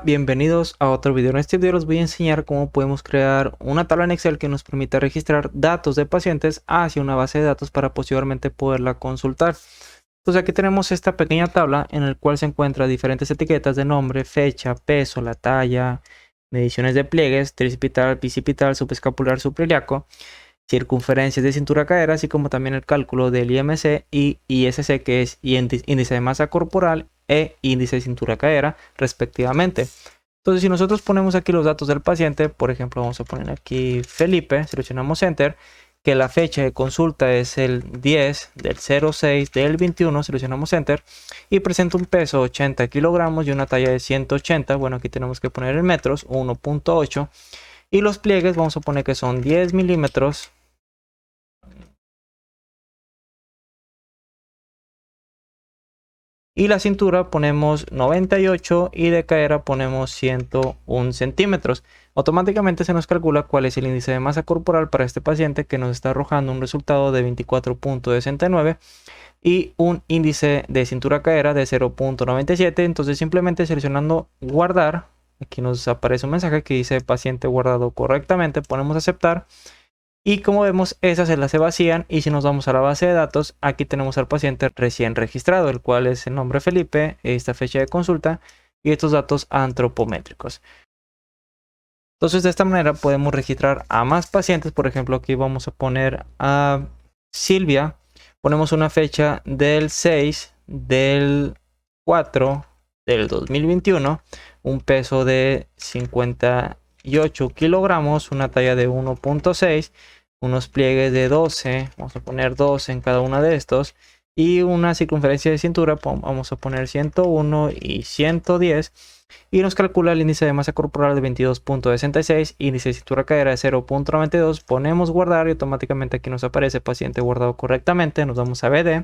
Bienvenidos a otro video. En este video les voy a enseñar cómo podemos crear una tabla en Excel que nos permita registrar datos de pacientes hacia una base de datos para posteriormente poderla consultar. Entonces aquí tenemos esta pequeña tabla en la cual se encuentran diferentes etiquetas de nombre, fecha, peso, la talla, mediciones de pliegues, tricipital, bicipital, subescapular, subiliaco, circunferencias de cintura cadera, así como también el cálculo del IMC y ISC, que es índice de masa corporal e índice de cintura cadera respectivamente. Entonces si nosotros ponemos aquí los datos del paciente, por ejemplo vamos a poner aquí Felipe, seleccionamos Enter, que la fecha de consulta es el 10 del 06 del 21, seleccionamos Enter, y presenta un peso 80 kilogramos y una talla de 180, bueno aquí tenemos que poner en metros, 1.8, y los pliegues vamos a poner que son 10 milímetros, y la cintura ponemos 98 y de cadera ponemos 101 centímetros. Automáticamente se nos calcula cuál es el índice de masa corporal para este paciente, que nos está arrojando un resultado de 24.69 y un índice de cintura cadera de 0.97. Entonces simplemente seleccionando guardar, aquí nos aparece un mensaje que dice paciente guardado correctamente, ponemos aceptar. Y como vemos, esas se vacían, y si nos vamos a la base de datos, aquí tenemos al paciente recién registrado, el cual es el nombre Felipe, esta fecha de consulta y estos datos antropométricos. Entonces de esta manera podemos registrar a más pacientes. Por ejemplo, aquí vamos a poner a Silvia, ponemos una fecha del 6 del 4 del 2021, un peso de 58 kilogramos, una talla de 1.6, unos pliegues de 12, vamos a poner 12 en cada uno de estos, y una circunferencia de cintura, vamos a poner 101 y 110, y nos calcula el índice de masa corporal de 22.66, índice de cintura cadera de 0.92, ponemos guardar y automáticamente aquí nos aparece paciente guardado correctamente, nos vamos a BD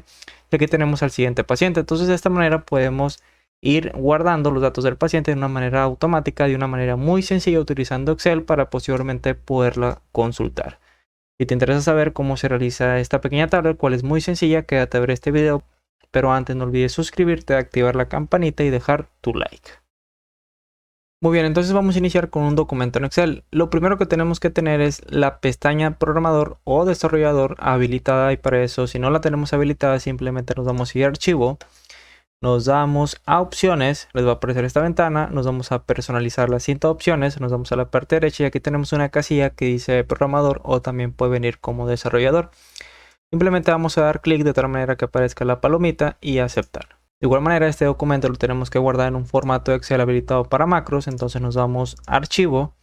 y aquí tenemos al siguiente paciente. Entonces de esta manera podemos ir guardando los datos del paciente de una manera automática, de una manera muy sencilla, utilizando Excel para posteriormente poderla consultar. Si te interesa saber cómo se realiza esta pequeña tabla, el cual es muy sencilla, quédate a ver este video, pero antes no olvides suscribirte, activar la campanita y dejar tu like. Muy bien, entonces vamos a iniciar con un documento en Excel. Lo primero que tenemos que tener es la pestaña programador o desarrollador habilitada, y para eso, si no la tenemos habilitada, simplemente nos vamos a ir a archivo, nos damos a opciones, les va a aparecer esta ventana, nos vamos a personalizar la cinta de opciones, nos vamos a la parte derecha y aquí tenemos una casilla que dice programador, o también puede venir como desarrollador. Simplemente vamos a dar clic de tal manera que aparezca la palomita y aceptar. De igual manera, este documento lo tenemos que guardar en un formato Excel habilitado para macros, entonces nos vamos a archivo,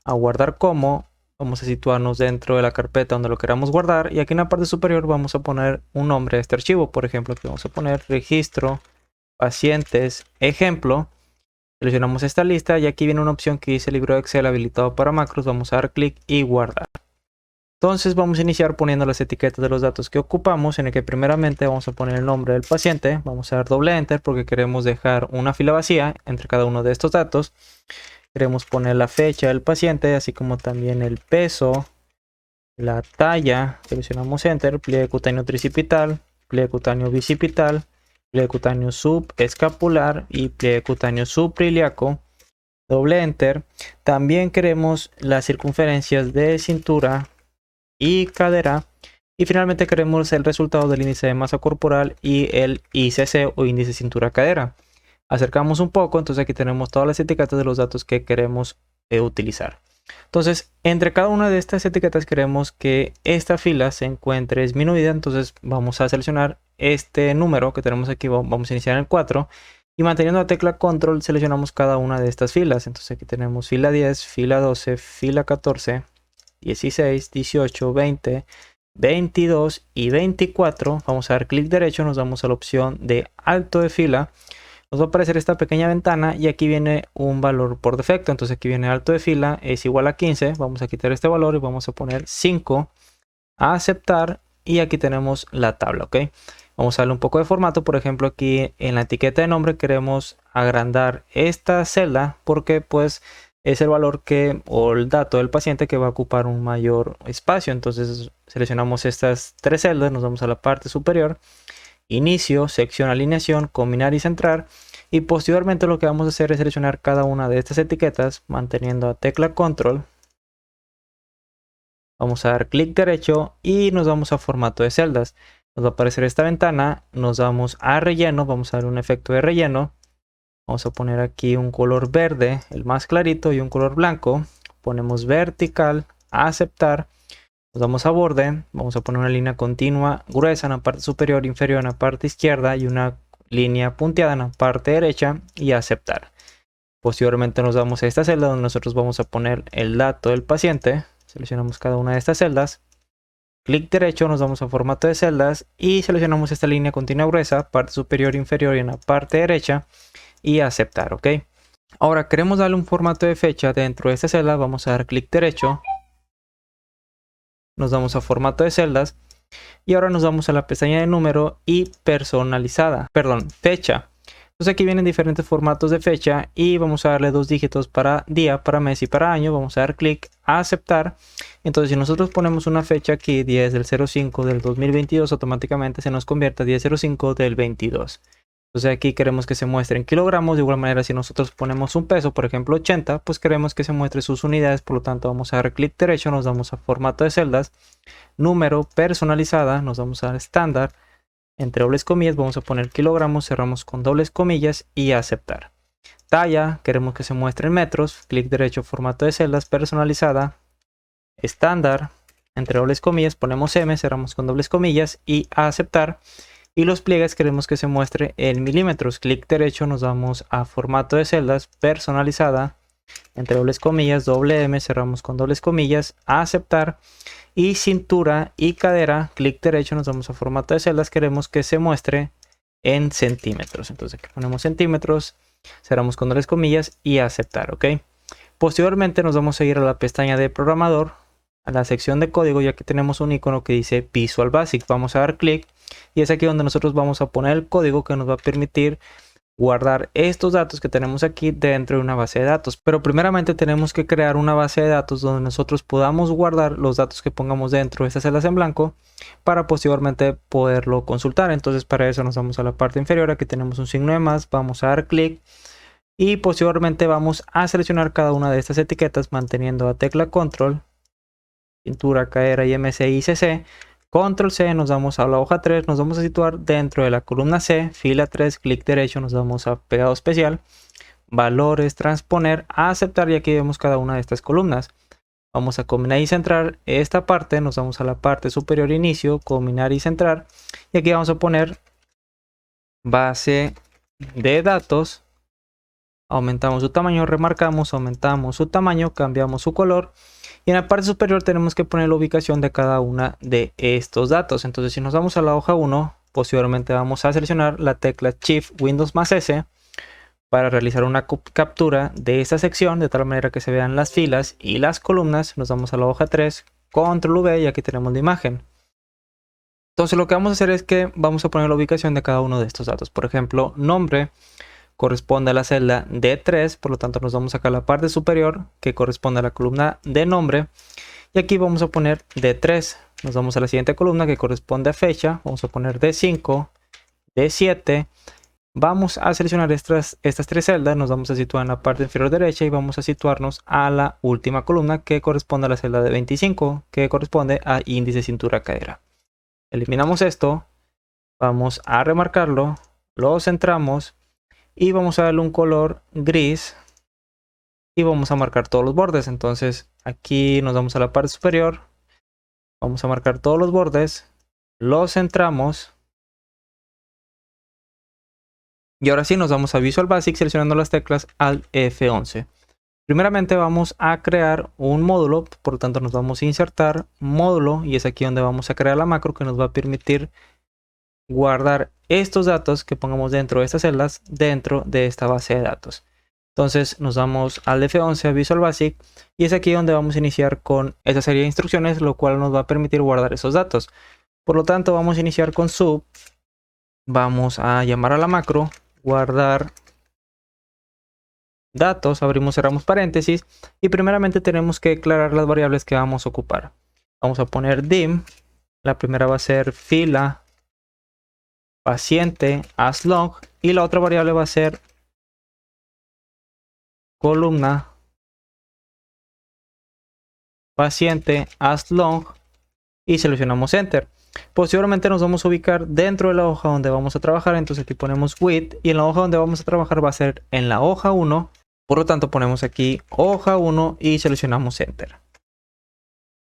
a guardar como, vamos a situarnos dentro de la carpeta donde lo queramos guardar, y aquí en la parte superior vamos a poner un nombre a este archivo. Por ejemplo, aquí vamos a poner registro pacientes ejemplo, seleccionamos esta lista y aquí viene una opción que dice libro de Excel habilitado para macros, vamos a dar clic y guardar. Entonces vamos a iniciar poniendo las etiquetas de los datos que ocupamos, en el que primeramente vamos a poner el nombre del paciente, vamos a dar doble enter porque queremos dejar una fila vacía entre cada uno de estos datos. Queremos poner la fecha del paciente, así como también el peso, la talla, seleccionamos enter, pliegue cutáneo tricipital, pliegue cutáneo bicipital, pliegue cutáneo subescapular y pliegue cutáneo subiliaco, doble enter. También queremos las circunferencias de cintura y cadera, y finalmente queremos el resultado del índice de masa corporal y el ICC o índice de cintura cadera. Acercamos un poco, entonces aquí tenemos todas las etiquetas de los datos que queremos utilizar. Entonces, entre cada una de estas etiquetas queremos que esta fila se encuentre disminuida, entonces vamos a seleccionar este número que tenemos aquí, vamos a iniciar en el 4, y manteniendo la tecla control seleccionamos cada una de estas filas. Entonces aquí tenemos fila 10, fila 12, fila 14, 16, 18, 20, 22 y 24. Vamos a dar clic derecho, nos damos a la opción de alto de fila, nos va a aparecer esta pequeña ventana y aquí viene un valor por defecto. Entonces aquí viene alto de fila es igual a 15, vamos a quitar este valor y vamos a poner 5, a aceptar, y aquí tenemos la tabla, ¿ok? Vamos a darle un poco de formato. Por ejemplo, aquí en la etiqueta de nombre queremos agrandar esta celda porque pues es el valor que, o el dato del paciente, que va a ocupar un mayor espacio. Entonces seleccionamos estas tres celdas, nos vamos a la parte superior, inicio, sección alineación, combinar y centrar, Y posteriormente lo que vamos a hacer es seleccionar cada una de estas etiquetas manteniendo la tecla control. Vamos a dar clic derecho y nos vamos a formato de celdas. Nos va a aparecer esta ventana, nos vamos a relleno, vamos a dar un efecto de relleno. Vamos a poner aquí un color verde, el más clarito, y un color blanco. Ponemos vertical, aceptar. Nos vamos a borde, vamos a poner una línea continua gruesa en la parte superior, inferior en la parte izquierda y una línea punteada en la parte derecha y aceptar. Posteriormente nos vamos a esta celda donde nosotros vamos a poner el dato del paciente. Seleccionamos cada una de estas celdas. Clic derecho, nos vamos a formato de celdas y seleccionamos esta línea continua gruesa, parte superior, inferior y en la parte derecha y aceptar, ¿ok? Ahora queremos darle un formato de fecha dentro de esta celda, vamos a dar clic derecho. Nos vamos a formato de celdas y ahora nos vamos a la pestaña de número y personalizada, fecha. Entonces aquí vienen diferentes formatos de fecha y vamos a darle 2 dígitos para día, para mes y para año. Vamos a dar clic a aceptar. Entonces si nosotros ponemos una fecha aquí, 10 del 05 del 2022, automáticamente se nos convierte a 10/05 del 22. Entonces aquí queremos que se muestre en kilogramos. De igual manera, si nosotros ponemos un peso, por ejemplo 80, pues queremos que se muestre sus unidades. Por lo tanto vamos a dar clic derecho, nos vamos a formato de celdas, número, personalizada, nos vamos a dar estándar. Entre dobles comillas vamos a poner kilogramos, cerramos con dobles comillas y aceptar. Talla, queremos que se muestre en metros, clic derecho, formato de celdas, personalizada, estándar, entre dobles comillas ponemos M, cerramos con dobles comillas y aceptar. Y los pliegues queremos que se muestre en milímetros, clic derecho, nos vamos a formato de celdas, personalizada, entre dobles comillas, doble M, cerramos con dobles comillas, aceptar. Y cintura y cadera, clic derecho, nos vamos a formato de celdas, queremos que se muestre en centímetros. Entonces aquí ponemos centímetros, cerramos con dobles comillas y aceptar, ¿ok? Posteriormente nos vamos a ir a la pestaña de programador, a la sección de código, y aquí tenemos un icono que dice Visual Basic. Vamos a dar clic y es aquí donde nosotros vamos a poner el código que nos va a permitir guardar estos datos que tenemos aquí dentro de una base de datos. Pero primeramente tenemos que crear una base de datos donde nosotros podamos guardar los datos que pongamos dentro de estas celdas en blanco para posteriormente poderlo consultar. Entonces para eso nos vamos a la parte inferior, aquí tenemos un signo de más, vamos a dar clic y posteriormente vamos a seleccionar cada una de estas etiquetas manteniendo la tecla control, cintura, cadera y MCI y CC. Control C, nos vamos a la hoja 3, nos vamos a situar dentro de la columna C, fila 3, clic derecho, nos vamos a pegado especial, valores, transponer, a aceptar, y aquí vemos cada una de estas columnas. Vamos a combinar y centrar esta parte, nos vamos a la parte superior inicio, combinar y centrar, y aquí vamos a poner base de datos, aumentamos su tamaño, remarcamos, aumentamos su tamaño, cambiamos su color. Y en la parte superior tenemos que poner la ubicación de cada una de estos datos. Entonces si nos vamos a la hoja 1, posteriormente vamos a seleccionar la tecla Shift Windows más S para realizar una captura de esta sección de tal manera que se vean las filas y las columnas. Nos vamos a la hoja 3, Control V, y aquí tenemos la imagen. Entonces lo que vamos a hacer es que vamos a poner la ubicación de cada uno de estos datos. Por ejemplo, nombre corresponde a la celda D3, por lo tanto nos vamos acá a la parte superior que corresponde a la columna de nombre, y aquí vamos a poner D3. Nos vamos a la siguiente columna que corresponde a fecha, vamos a poner D5, D7. Vamos a seleccionar estas 3 celdas, nos vamos a situar en la parte inferior derecha y vamos a situarnos a la última columna que corresponde a la celda de 25, que corresponde a índice, cintura, cadera. Eliminamos esto, vamos a remarcarlo, lo centramos y vamos a darle un color gris y vamos a marcar todos los bordes. Entonces aquí nos vamos a la parte superior, vamos a marcar todos los bordes, los centramos y ahora sí nos vamos a Visual Basic seleccionando las teclas Alt F11. Primeramente vamos a crear un módulo, por lo tanto nos vamos a insertar módulo y es aquí donde vamos a crear la macro que nos va a permitir guardar estos datos que pongamos dentro de estas celdas dentro de esta base de datos. Entonces nos vamos al F11 a Visual Basic y es aquí donde vamos a iniciar con esta serie de instrucciones, lo cual nos va a permitir guardar esos datos. Por lo tanto vamos a iniciar con sub, vamos a llamar a la macro, guardar datos, abrimos, cerramos paréntesis y primeramente tenemos que declarar las variables que vamos a ocupar. Vamos a poner dim, la primera va a ser fila, paciente, as long, y la otra variable va a ser columna paciente as long y seleccionamos enter. Posteriormente nos vamos a ubicar dentro de la hoja donde vamos a trabajar, entonces aquí ponemos with y en la hoja donde vamos a trabajar va a ser en la hoja 1, por lo tanto ponemos aquí hoja 1 y seleccionamos enter.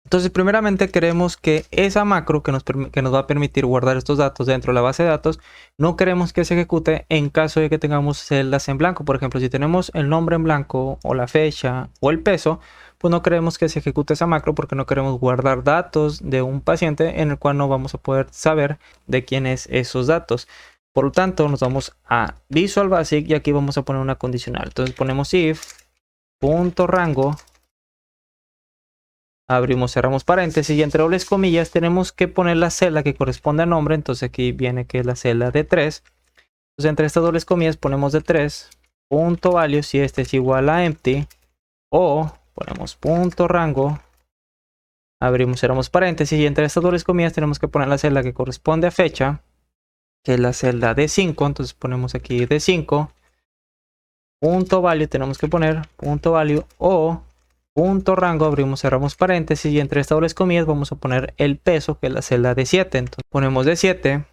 Entonces primeramente queremos que esa macro que nos va a permitir guardar estos datos dentro de la base de datos, no queremos que se ejecute en caso de que tengamos celdas en blanco. Por ejemplo, si tenemos el nombre en blanco o la fecha o el peso, pues no queremos que se ejecute esa macro porque no queremos guardar datos de un paciente en el cual no vamos a poder saber de quién es esos datos. Por lo tanto, nos vamos a Visual Basic y aquí vamos a poner una condicional. Entonces ponemos if.rango, abrimos, cerramos paréntesis y entre dobles comillas tenemos que poner la celda que corresponde al nombre. Entonces aquí viene que es la celda de 3. Entonces entre estas dobles comillas ponemos de 3, punto value si este es igual a empty, o ponemos punto rango, abrimos, cerramos paréntesis y entre estas dobles comillas tenemos que poner la celda que corresponde a fecha, que es la celda de 5. Entonces ponemos aquí de 5, punto value, tenemos que poner punto value o punto rango, abrimos, cerramos paréntesis y entre estas dobles comillas vamos a poner el peso, que es la celda de 7. Entonces ponemos de 7,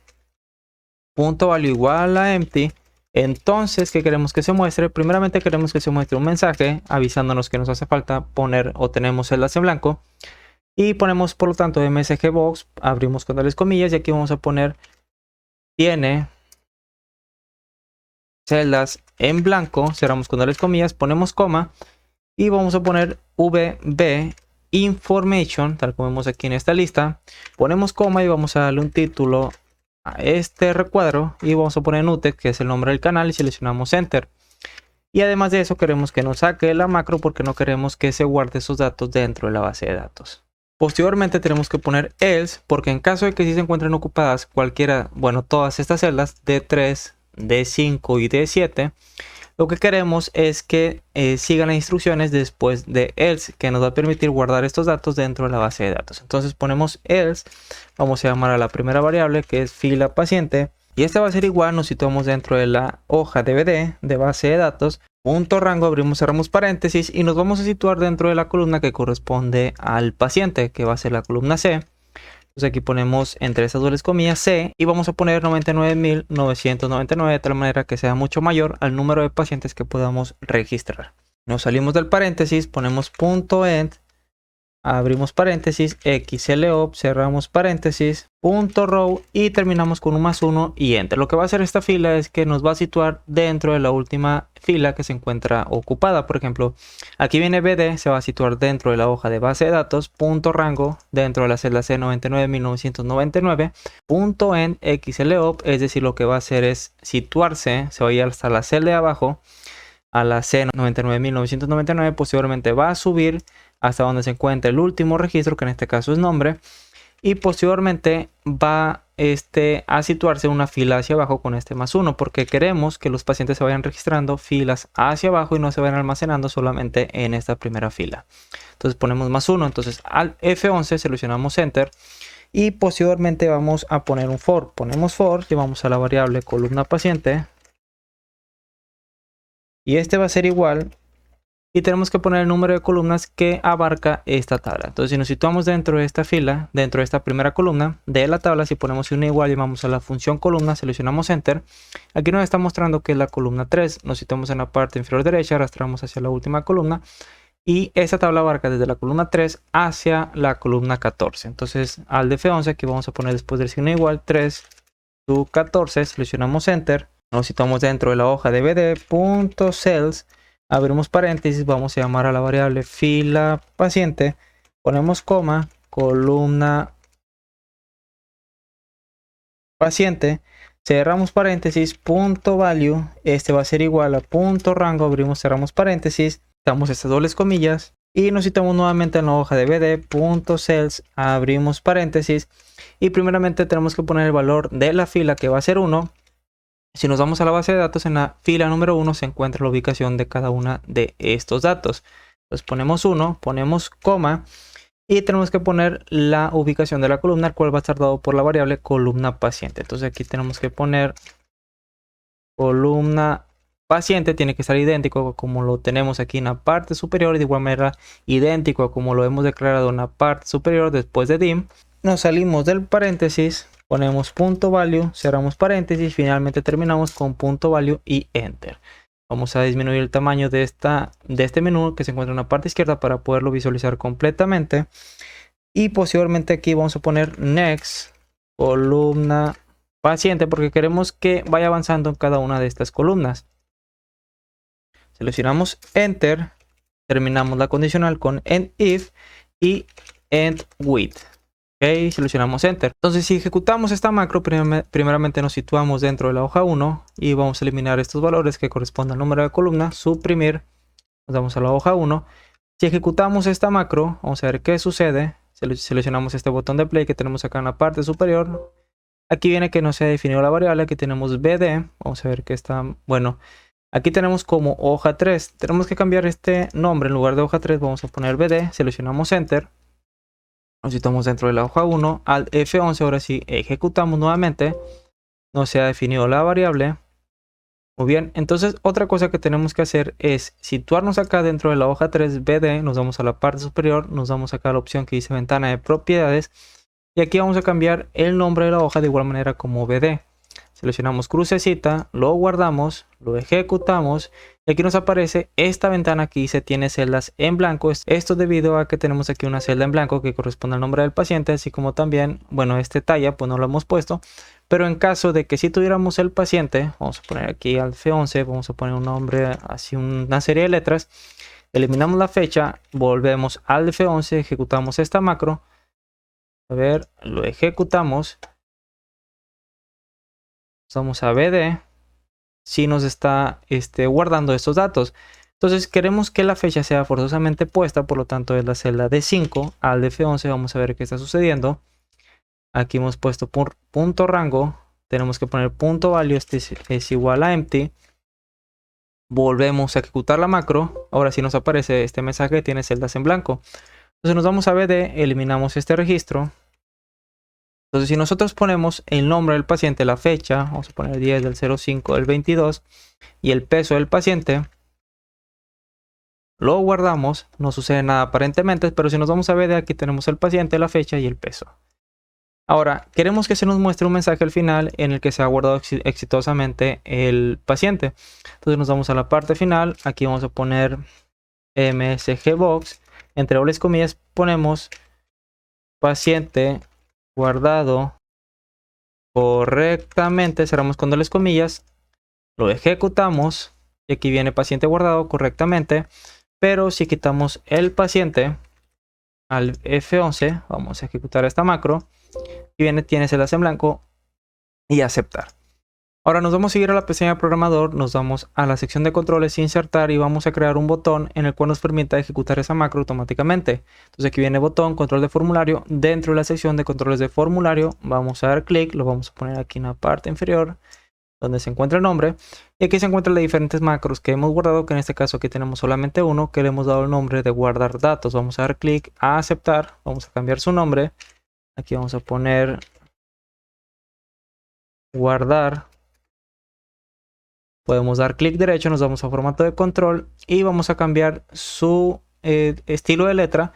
punto value igual a empty. Entonces, ¿qué queremos que se muestre? Primeramente queremos que se muestre un mensaje avisándonos que nos hace falta poner o tenemos celdas en blanco. Y ponemos por lo tanto MSG Box, abrimos con dobles comillas y aquí vamos a poner tiene celdas en blanco, cerramos con dobles comillas, ponemos coma y vamos a poner VB Information, tal como vemos aquí en esta lista. Ponemos coma y vamos a darle un título a este recuadro y vamos a poner Nutec, que es el nombre del canal, y seleccionamos Enter. Y además de eso queremos que nos saque la macro porque no queremos que se guarde esos datos dentro de la base de datos. Posteriormente tenemos que poner else porque en caso de que si se encuentren ocupadas cualquiera, bueno, todas estas celdas D3, D5 y D7, lo que queremos es que sigan las instrucciones después de else, que nos va a permitir guardar estos datos dentro de la base de datos. Entonces ponemos else, vamos a llamar a la primera variable que es fila paciente y este va a ser igual, nos situamos dentro de la hoja DVD de base de datos, punto rango, abrimos, cerramos paréntesis y nos vamos a situar dentro de la columna que corresponde al paciente, que va a ser la columna C. Entonces aquí ponemos entre esas dobles comillas C y vamos a poner 99.999 de tal manera que sea mucho mayor al número de pacientes que podamos registrar. Nos salimos del paréntesis, ponemos punto end, abrimos paréntesis, XLOP, cerramos paréntesis, punto row y terminamos con un +1 y enter. Lo que va a hacer esta fila es que nos va a situar dentro de la última fila que se encuentra ocupada. Por ejemplo, aquí viene BD, se va a situar dentro de la hoja de base de datos, punto rango, dentro de la celda C99.999, punto end, XLOP, es decir, lo que va a hacer es situarse, se va a ir hasta la celda de abajo, a la C99.999, posteriormente va a subir hasta donde se encuentra el último registro, que en este caso es nombre, y posteriormente va a situarse una fila hacia abajo con este +1 porque queremos que los pacientes se vayan registrando filas hacia abajo y no se vayan almacenando solamente en esta primera fila. Entonces ponemos +1, entonces al F11 seleccionamos enter y posteriormente vamos a poner un for. Ponemos for, llevamos a la variable columna paciente y este va a ser igual. Y tenemos que poner el número de columnas que abarca esta tabla. Entonces si nos situamos dentro de esta fila, dentro de esta primera columna de la tabla, si ponemos una igual y vamos a la función columna, seleccionamos enter. Aquí nos está mostrando que es la columna 3. Nos situamos en la parte inferior derecha, arrastramos hacia la última columna. Y esta tabla abarca desde la columna 3 hacia la columna 14. Entonces al de F11 aquí vamos a poner después del signo igual 3 to 14, seleccionamos enter. Nos situamos dentro de la hoja de bd.cells. Abrimos paréntesis, vamos a llamar a la variable fila paciente, ponemos coma, columna paciente, cerramos paréntesis, punto value, este va a ser igual a punto rango, abrimos, cerramos paréntesis, damos estas dobles comillas y nos citamos nuevamente en la hoja de bd.cells, abrimos paréntesis y primeramente tenemos que poner el valor de la fila que va a ser 1. Si nos vamos a la base de datos, en la fila número 1 se encuentra la ubicación de cada una de estos datos. Entonces ponemos 1, ponemos coma y tenemos que poner la ubicación de la columna, el cual va a estar dado por la variable columna paciente. Entonces aquí tenemos que poner columna paciente tiene que estar idéntico como lo tenemos aquí en la parte superior y de igual manera idéntico a como lo hemos declarado en la parte superior después de dim. Nos salimos del paréntesis, ponemos punto value, cerramos paréntesis, finalmente terminamos con punto value y enter. Vamos a disminuir el tamaño de este menú que se encuentra en la parte izquierda para poderlo visualizar completamente. Y posteriormente aquí vamos a poner next, columna paciente, porque queremos que vaya avanzando en cada una de estas columnas. Seleccionamos enter, terminamos la condicional con end if y end with. Ok, seleccionamos enter. Entonces si ejecutamos esta macro, primeramente nos situamos dentro de la hoja 1 y vamos a eliminar estos valores que corresponden al número de columna, suprimir, nos vamos a la hoja 1. Si ejecutamos esta macro, vamos a ver qué sucede. Seleccionamos este botón de play que tenemos acá en la parte superior. Aquí viene que no se ha definido la variable, aquí tenemos bd, vamos a ver que está, bueno, aquí tenemos como hoja 3, tenemos que cambiar este nombre, en lugar de hoja 3 vamos a poner bd, seleccionamos enter, nos situamos dentro de la hoja 1, al F11, ahora sí ejecutamos nuevamente, no se ha definido la variable. Muy bien, entonces otra cosa que tenemos que hacer es situarnos acá dentro de la hoja 3 BD, nos vamos a la parte superior, nos vamos acá a la opción que dice ventana de propiedades y aquí vamos a cambiar el nombre de la hoja de igual manera como BD. Seleccionamos crucecita, lo guardamos, lo ejecutamos y aquí nos aparece esta ventana que dice tiene celdas en blanco. Esto debido a que tenemos aquí una celda en blanco que corresponde al nombre del paciente, así como también, bueno, este talla pues no lo hemos puesto. Pero en caso de que si tuviéramos el paciente, vamos a poner aquí al F11, vamos a poner un nombre, así una serie de letras, eliminamos la fecha, volvemos al F11, ejecutamos esta macro, a ver, lo ejecutamos, vamos a BD, si nos está guardando estos datos. Entonces queremos que la fecha sea forzosamente puesta, por lo tanto es la celda D5 al F11, vamos a ver qué está sucediendo. Aquí hemos puesto punto rango, tenemos que poner punto value, este es igual a empty. Volvemos a ejecutar la macro, ahora sí nos aparece este mensaje que tiene celdas en blanco. Entonces nos vamos a BD, eliminamos este registro. Entonces si nosotros ponemos el nombre del paciente, la fecha, vamos a poner 10 del 05 del 22 y el peso del paciente, lo guardamos, no sucede nada aparentemente, pero si nos vamos a BD, aquí tenemos el paciente, la fecha y el peso. Ahora, queremos que se nos muestre un mensaje al final en el que se ha guardado exitosamente el paciente. Entonces nos vamos a la parte final. Aquí vamos a poner msgbox. Entre dobles comillas ponemos paciente guardado correctamente. Cerramos con dobles comillas. Lo ejecutamos. Y aquí viene paciente guardado correctamente. Pero si quitamos el paciente al F11, vamos a ejecutar esta macro. Y viene, tiene celdas en blanco y aceptar. Ahora nos vamos a ir a la pestaña de programador, nos vamos a la sección de controles, insertar y vamos a crear un botón en el cual nos permita ejecutar esa macro automáticamente. Entonces aquí viene botón, control de formulario, dentro de la sección de controles de formulario vamos a dar clic, lo vamos a poner aquí en la parte inferior donde se encuentra el nombre y aquí se encuentran las diferentes macros que hemos guardado, que en este caso aquí tenemos solamente uno que le hemos dado el nombre de guardar datos. Vamos a dar clic a aceptar, vamos a cambiar su nombre. Aquí vamos a poner guardar. Podemos dar clic derecho, nos vamos a formato de control y vamos a cambiar su estilo de letra.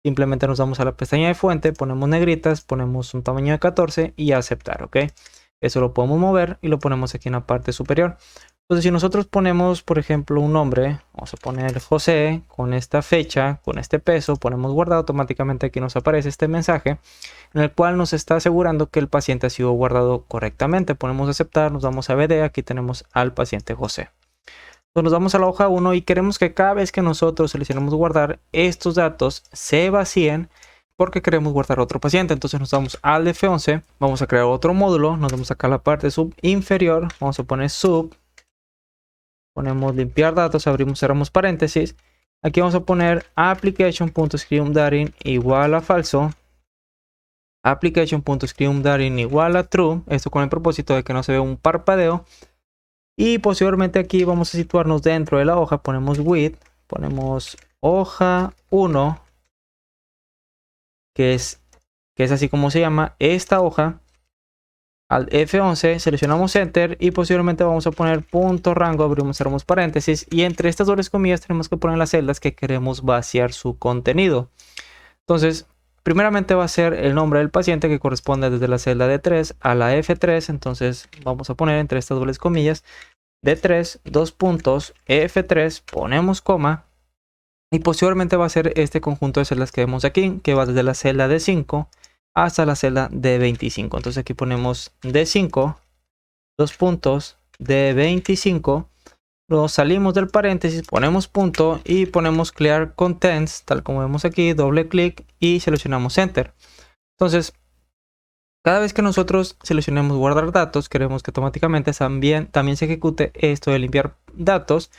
Simplemente nos vamos a la pestaña de fuente, ponemos negritas, ponemos un tamaño de 14 y aceptar, ¿ok? Eso lo podemos mover y lo ponemos aquí en la parte superior. Entonces si nosotros ponemos, por ejemplo, un nombre, vamos a poner José, con esta fecha, con este peso, ponemos guardado, automáticamente aquí nos aparece este mensaje en el cual nos está asegurando que el paciente ha sido guardado correctamente. Ponemos aceptar, nos vamos a BD, aquí tenemos al paciente José. Entonces nos vamos a la hoja 1 y queremos que cada vez que nosotros seleccionemos guardar, estos datos se vacíen porque queremos guardar otro paciente. Entonces nos vamos al F11, vamos a crear otro módulo, nos vamos acá a la parte sub inferior, vamos a poner sub, ponemos limpiar datos, abrimos, cerramos paréntesis. Aquí vamos a poner application.screamDarin igual a falso. Application.screamDarin igual a true. Esto con el propósito de que no se vea un parpadeo. Y posteriormente aquí vamos a situarnos dentro de la hoja. Ponemos with. Ponemos hoja 1. Que es así como se llama esta hoja. al F11, seleccionamos Enter y posteriormente vamos a poner punto rango, abrimos, cerramos paréntesis, y entre estas dobles comillas tenemos que poner las celdas que queremos vaciar su contenido. Entonces, primeramente va a ser el nombre del paciente, que corresponde desde la celda D3 a la F3. Entonces vamos a poner entre estas dobles comillas D3, dos puntos, F3, ponemos coma, y posteriormente va a ser este conjunto de celdas que vemos aquí, que va desde la celda D5 hasta la celda D25. Entonces aquí ponemos D5, dos puntos, D25. Luego salimos del paréntesis, ponemos punto y ponemos Clear Contents, tal como vemos aquí, doble clic y seleccionamos Enter. Entonces, cada vez que nosotros seleccionemos guardar datos, queremos que automáticamente también se ejecute esto de limpiar datos.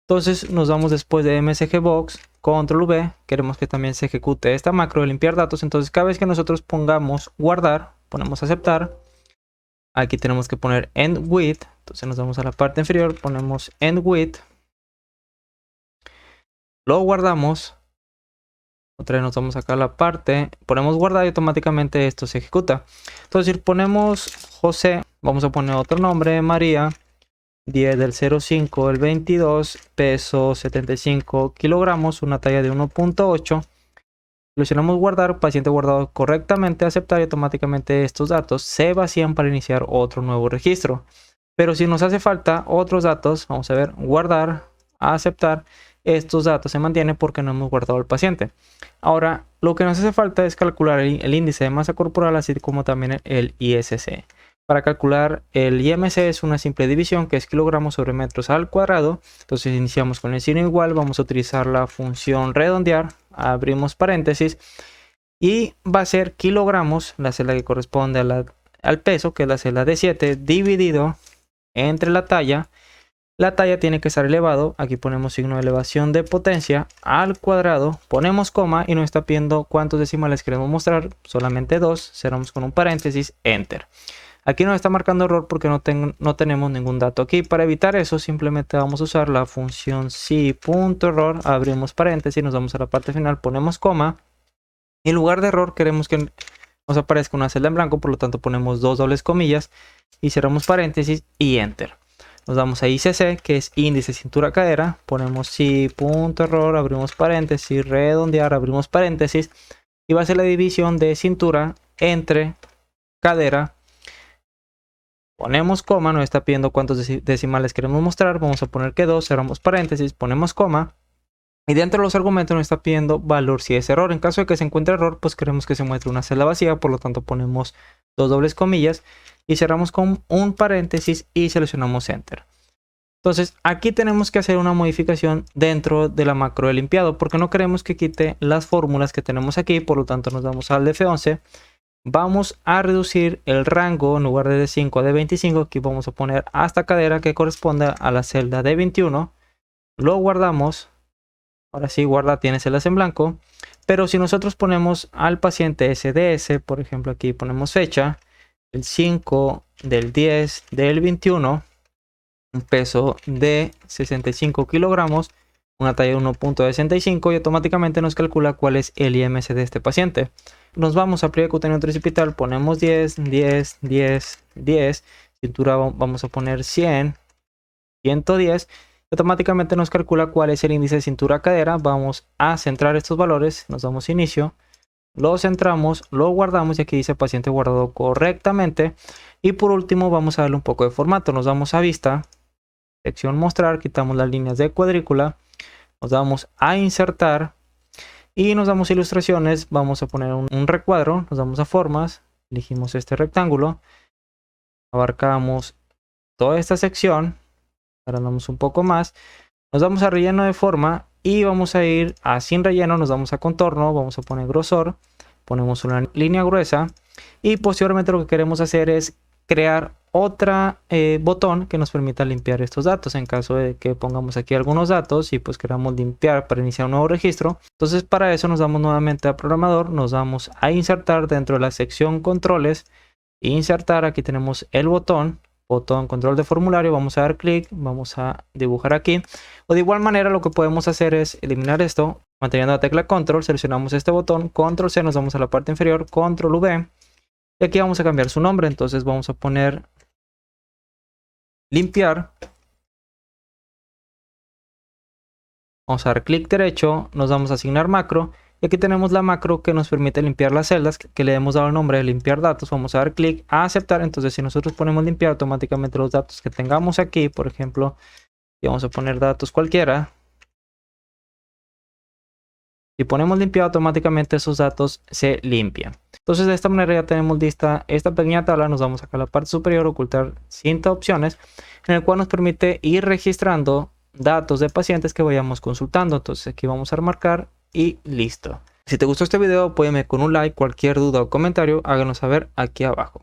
Entonces nos vamos después de MSG Box, Control V, queremos que también se ejecute esta macro de limpiar datos. Entonces cada vez que nosotros pongamos guardar, ponemos aceptar. Aquí tenemos que poner End With. Entonces nos vamos a la parte inferior, ponemos End With. Lo guardamos. Otra vez nos vamos acá a la parte, ponemos guardar y automáticamente esto se ejecuta. Entonces si ponemos José, vamos a poner otro nombre, María, 10 del 05 del 22, peso 75 kilogramos, una talla de 1.8. Seleccionamos guardar, paciente guardado correctamente, aceptar, y automáticamente estos datos se vacían para iniciar otro nuevo registro. Pero si nos hace falta otros datos, vamos a ver, guardar, aceptar, estos datos se mantienen porque no hemos guardado al paciente. Ahora, lo que nos hace falta es calcular el índice de masa corporal, así como también el ISC. Para calcular el IMC es una simple división, que es kilogramos sobre metros al cuadrado. Entonces iniciamos con el signo igual, vamos a utilizar la función redondear, abrimos paréntesis, y va a ser kilogramos, la celda que corresponde al peso, que es la celda D7, dividido entre la talla. La talla tiene que estar elevado, aquí ponemos signo de elevación de potencia al cuadrado, ponemos coma y nos está pidiendo cuántos decimales queremos mostrar, solamente 2, cerramos con un paréntesis, Enter. Aquí nos está marcando error porque no tenemos ningún dato aquí. Para evitar eso, simplemente vamos a usar la función si.error, abrimos paréntesis, nos vamos a la parte final, ponemos coma. Y en lugar de error queremos que nos aparezca una celda en blanco, por lo tanto ponemos dos dobles comillas y cerramos paréntesis y Enter. Nos vamos a ICC, que es índice cintura cadera, ponemos si.error, abrimos paréntesis, redondear, abrimos paréntesis, y va a ser la división de cintura entre cadera. Ponemos coma, nos está pidiendo cuántos decimales queremos mostrar, vamos a poner que 2, cerramos paréntesis, ponemos coma, y dentro de los argumentos nos está pidiendo valor si es error. En caso de que se encuentre error, pues queremos que se muestre una celda vacía, por lo tanto ponemos dos dobles comillas y cerramos con un paréntesis y seleccionamos Enter. Entonces aquí tenemos que hacer una modificación dentro de la macro de limpiado, porque no queremos que quite las fórmulas que tenemos aquí, por lo tanto nos vamos al F11. Vamos a reducir el rango, en lugar de D5 a D25, aquí vamos a poner hasta cadera, que corresponde a la celda D21. Lo guardamos. Ahora sí, guarda, tiene celdas en blanco. Pero si nosotros ponemos al paciente SDS, por ejemplo, aquí ponemos fecha, el 5 del 10 del 21, un peso de 65 kilogramos, una talla de 1.65, y automáticamente nos calcula cuál es el IMC de este paciente. Nos vamos a pliego cutáneo tricipital, ponemos 10, 10, 10, 10, cintura vamos a poner 100, 110, automáticamente nos calcula cuál es el índice de cintura cadera. Vamos a centrar estos valores, nos damos inicio, lo centramos, lo guardamos y aquí dice paciente guardado correctamente. Y por último vamos a darle un poco de formato, nos damos a vista, sección mostrar, quitamos las líneas de cuadrícula, nos damos a insertar y nos damos ilustraciones. Vamos a poner un recuadro, nos damos a formas, elegimos este rectángulo, abarcamos toda esta sección, agrandamos un poco más, nos damos a relleno de forma y vamos a ir a sin relleno, nos damos a contorno, vamos a poner grosor, ponemos una línea gruesa y posteriormente lo que queremos hacer es crear otra botón que nos permita limpiar estos datos en caso de que pongamos aquí algunos datos y pues queramos limpiar para iniciar un nuevo registro. Entonces para eso nos damos nuevamente a programador, nos damos a insertar dentro de la sección controles, insertar, aquí tenemos el botón control de formulario, vamos a dar clic, vamos a dibujar aquí, o de igual manera lo que podemos hacer es eliminar esto manteniendo la tecla control, seleccionamos este botón, control C, nos vamos a la parte inferior, control V, Y aquí vamos a cambiar su nombre, entonces vamos a poner limpiar. Vamos a dar clic derecho, nos vamos a asignar macro. Y aquí tenemos la macro que nos permite limpiar las celdas, que le hemos dado el nombre de limpiar datos. Vamos a dar clic a aceptar. Entonces si nosotros ponemos limpiar, automáticamente los datos que tengamos aquí, por ejemplo, y vamos a poner datos cualquiera. Si ponemos limpiar, automáticamente esos datos se limpian. Entonces de esta manera ya tenemos lista esta pequeña tabla. Nos vamos acá a la parte superior, ocultar cinta opciones, en el cual nos permite ir registrando datos de pacientes que vayamos consultando. Entonces aquí vamos a marcar y listo. Si te gustó este video, apóyame con un like. Cualquier duda o comentario háganos saber aquí abajo.